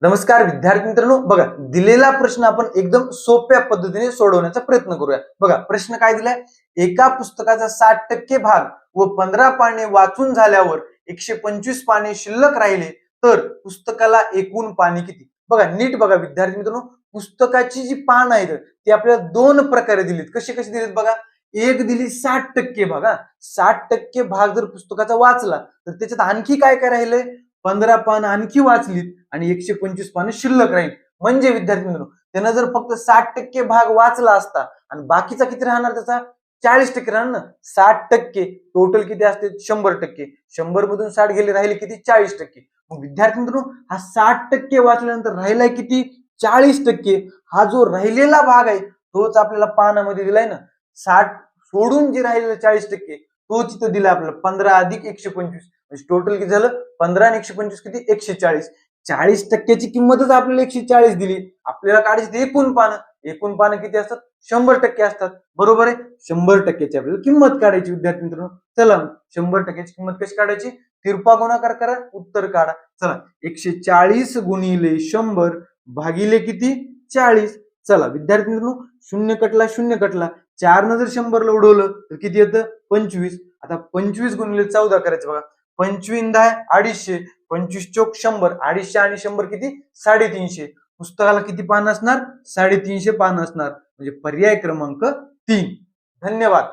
नमस्कार विद्यार्थी मित्रांनो, बघा दिलेला प्रश्न आपण एकदम सोप्या पद्धतीने सोडवण्याचा प्रयत्न करूया। बघा प्रश्न काय दिलाय, एका पुस्तकाचा 60% भाग व 15 पाने वाचून झाल्यावर 125 पाने शिल्लक राहिले तर पुस्तकाला एकूण पाने किती? बघा नीट बघा विद्यार्थी मित्रांनो, पुस्तकाची जी पान आहेत ती आपल्याला दोन प्रकारे दिलीत। कशी कशी दिलीत बघा, एक दिली 60% भाग, 60% भाग जर पुस्तकाचा वाचला तर त्याच्यात आणखी काय काय राहिले, 15 पान आणखी वाचलीत आणि 125 पानं शिल्लक राहील। म्हणजे विद्यार्थी मित्रांनो, त्यानं जर फक्त 60% भाग वाचला असता आणि बाकीचा किती राहणार त्याचा, 40% राहणार ना। 60% टोटल किती असते, 100%। 100 मधून 60 गेले, राहिले किती, 40%। मग विद्यार्थी मित्रांनो, हा 60% वाचल्यानंतर राहिलाय किती, 40%। हा जो राहिलेला भाग आहे तोच आपल्याला पानामध्ये दिलाय ना। 60 सोडून जे राहिलेलं 40% तोच इथं दिला आपल्याला, 15 अधिक 125 म्हणजे टोटल किती झालं, 15 आणि 125 किती, 140। 40%ची किंमतच आपल्याला 140 दिली, आपल्याला काढायची एकूण पानं। एकूण पानं किती असतात, 100% असतात, बरोबर आहे। 100%ची आपल्याला किंमत काढायची विद्यार्थी मित्रांनो। चला 100%ची किंमत कशी काढायची, तिरपा गुणाकार करा, उत्तर काढा। चला 140 गुणिले 100 भागिले किती, 40। चला विद्यार्थी मित्रांनो, शून्य कटला शून्य कटला, 4 न जर 100 ला उडवलं तर किती येतं, 25। आता 25 गुणिले 14 करायचं बघा, 25 10 250, 25 चोक 100, 250 आणि 100 किती, 350। पुस्तकाला किती पान असणार, 350 पान असणार, म्हणजे पर्याय क्रमांक 3। धन्यवाद।